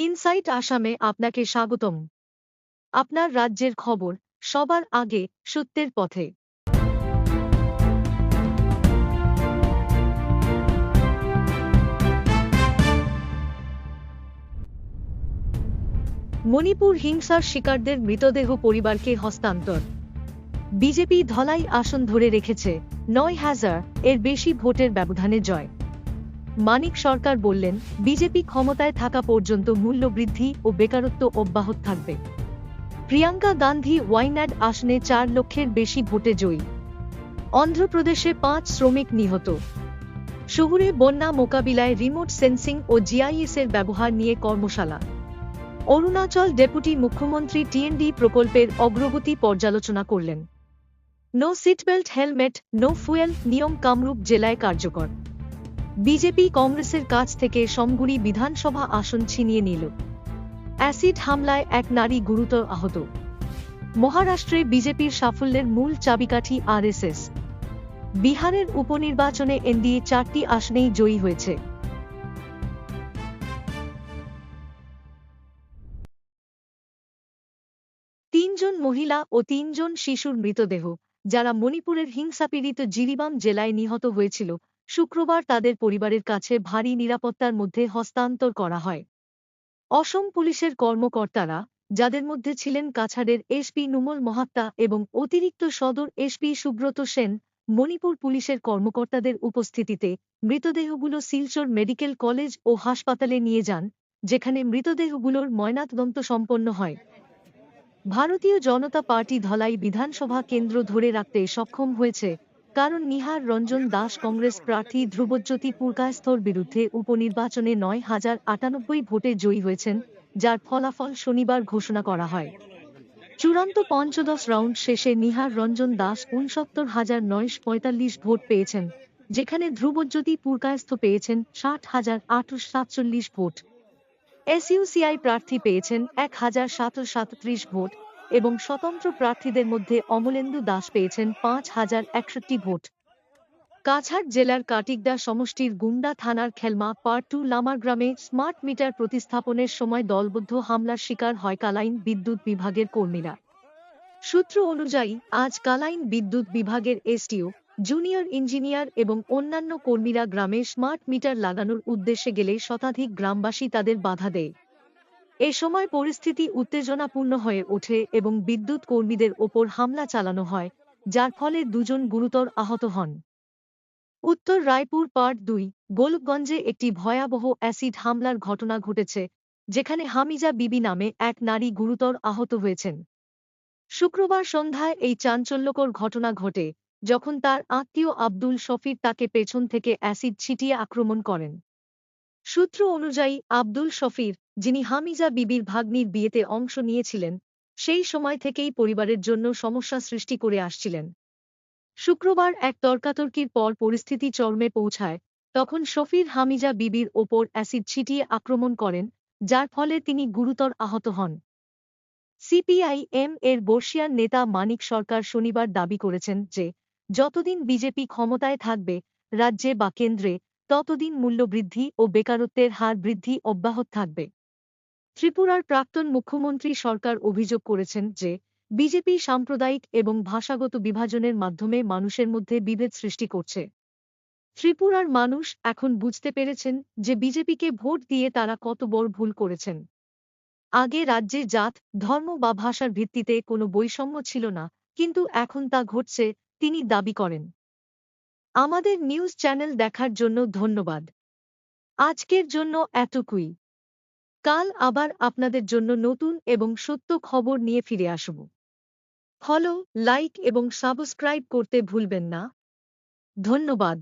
Insight আসামে আপনাকে স্বাগতম। আপনার রাজ্যের খবর সবার আগে সত্যের পথে। মণিপুর হিংসার শিকারদের মৃতদেহ পরিবারকে হস্তান্তর। বিজেপি ধলাই আসন ধরে রেখেছে, ৯,০০০ এর বেশি ভোটের ব্যবধানে জয়। মানিক সরকার বললেন, বিজেপি ক্ষমতায় থাকা পর্যন্ত মূল্য বৃদ্ধি ও বেকারত্ব অব্যাহত থাকবে। প্রিয়াঙ্কা গান্ধী ওয়াইনাড আসনে ৪ লক্ষের বেশি ভোটে জয়ী। অন্ধ্রপ্রদেশে ৫ শ্রমিক নিহত। শহুরে বন্যা মোকাবিলায় রিমোট সেন্সিং ও জিআইএস-এর ব্যবহার নিয়ে কর্মশালা। অরুণাচল ডেপুটি মুখ্যমন্ত্রী টিএনডি প্রকল্পের অগ্রগতি পর্যালোচনা করলেন। No seatbelt helmet no fuel নিয়ম কামরূপ জেলায় কার্যকর। বিজেপি কংগ্রেসের কাছ থেকে সমগুড়ি বিধানসভা আসন ছিনিয়ে নিল। অ্যাসিড হামলায় এক নারী গুরুতর আহত। মহারাষ্ট্রে বিজেপির সাফল্যের মূল চাবিকাঠি আরএসএস। বিহারের উপনির্বাচনে এনডিএ ৪টি আসনেই জয়ী হয়েছে। তিনজন মহিলা ও ৩ জন শিশুর মৃতদেহ, যারা মণিপুরের হিংসাপীড়িত জিরিবাম জেলায় নিহত হয়েছিল, শুক্রবার তাদের পরিবারের কাছে ভারী নিরাপত্তার মধ্যে হস্তান্তর করা হয়। অসম পুলিশের কর্মকর্তারা, যাদের মধ্যে ছিলেন কাছাড়ের এসপি নুমল মহাত্তা এবং অতিরিক্ত সদর এসপি সুব্রত সেন, মণিপুর পুলিশের কর্মকর্তাদের উপস্থিতিতে মৃতদেহগুলো শিলচর মেডিকেল কলেজ ও হাসপাতালে নিয়ে যান, যেখানে মৃতদেহগুলোর ময়নাতদন্ত সম্পন্ন হয়। ভারতীয় জনতা পার্টি ধলাই বিধানসভা কেন্দ্র ধরে রাখতে সক্ষম হয়েছে, কারণ নিহার রঞ্জন দাস কংগ্রেস প্রার্থী ধ্রুবজ্যোতি পুরকায়স্থর বিরুদ্ধে উপনির্বাচনে ৯,০৯৮ ভোটে জয়ী হয়েছেন, যার ফলাফল শনিবার ঘোষণা করা হয়। চূড়ান্ত পঞ্চদশ রাউন্ড শেষে নিহার রঞ্জন দাস ৬৯,৯৪৫ ভোট পেয়েছেন, যেখানে ধ্রুবজ্যোতি পুরকায়স্থ পেয়েছেন ৬০,৮৪৭ ভোট। এসইউসিআই প্রার্থী পেয়েছেন ১,৭৩৭ ভোট এবং স্বতন্ত্র প্রার্থীদের মধ্যে অমলেন্দু দাস পেয়েছেন ৫,০৬১ ভোট। কাছাড় জেলার কাটিগড়া সমষ্টির গুন্ডা থানার খেলমা পার্ট 2 লামার গ্রামে স্মার্ট মিটার প্রতিস্থাপনের সময় দলবদ্ধ হামলার শিকার হয় কালাইন বিদ্যুৎ বিভাগের কর্মীরা। সূত্র অনুযায়ী আজ কালাইন বিদ্যুৎ বিভাগের এসডিও, জুনিয়র ইঞ্জিনিয়ার এবং অন্যান্য কর্মীরা গ্রামে স্মার্ট মিটার লাগানোর উদ্দেশ্যে গেলে শতাধিক গ্রামবাসী তাদের বাধা দেয়। এ সময় পরিস্থিতি উত্তেজনাপূর্ণ হয়ে ওঠে এবং বিদ্যুৎ কর্মীদের ওপর হামলা চালানো হয়, যার ফলে ২ জন গুরুতর আহত হন। উত্তর রায়পুর পার্ট ২, গোলকগঞ্জে একটি ভয়াবহ অ্যাসিড হামলার ঘটনা ঘটেছে, যেখানে হামিজা বিবি নামে এক নারী গুরুতর আহত হয়েছেন। শুক্রবার সন্ধ্যায় এই চাঞ্চল্যকর ঘটনা ঘটে, যখন তার আত্মীয় আব্দুল শফির তাকে পেছন থেকে অ্যাসিড ছিটিয়ে আক্রমণ করেন। সূত্র অনুযায়ী আব্দুল শফির, যিনি হামিজা বিবির ভাগ্নির বিয়েতে অংশ নিয়েছিলেন, সেই সময় থেকেই পরিবারের জন্য সমস্যা সৃষ্টি করে আসছিলেন। শুক্রবার এক তর্কাতর্কির পর পরিস্থিতি চরমে পৌঁছায়, তখন শফির হামিজা বিবির ওপর অ্যাসিড ছিটিয়ে আক্রমণ করেন, যার ফলে তিনি গুরুতর আহত হন। সিপিআইএম এর বর্ষিয়ান নেতা মানিক সরকার শনিবার দাবি করেছেন যে, যতদিন বিজেপি ক্ষমতায় থাকবে রাজ্যে বা কেন্দ্রে, ততদিন মূল্যবৃদ্ধি ও বেকারত্বের হার বৃদ্ধি অব্যাহত থাকবে। ত্রিপুরার প্রাক্তন মুখ্যমন্ত্রী সরকার অভিযোগ করেছেন যে, বিজেপি সাম্প্রদায়িক এবং ভাষাগত বিভাজনের মাধ্যমে মানুষের মধ্যে বিভেদ সৃষ্টি করছে। ত্রিপুরার মানুষ এখন বুঝতে পেরেছেন যে বিজেপিকে ভোট দিয়ে তারা কত বড় ভুল করেছেন। আগে রাজ্যে জাত, ধর্ম বা ভাষার ভিত্তিতে কোনো বৈষম্য ছিল না, কিন্তু এখন তা ঘটছে, তিনি দাবি করেন। আমাদের নিউজ চ্যানেল দেখার জন্য ধন্যবাদ। আজকের জন্য এতটুকুই। কাল আবার আপনাদের জন্য নতুন এবং সত্য খবর নিয়ে ফিরে আসব। ফলো, লাইক এবং সাবস্ক্রাইব করতে ভুলবেন না। ধন্যবাদ।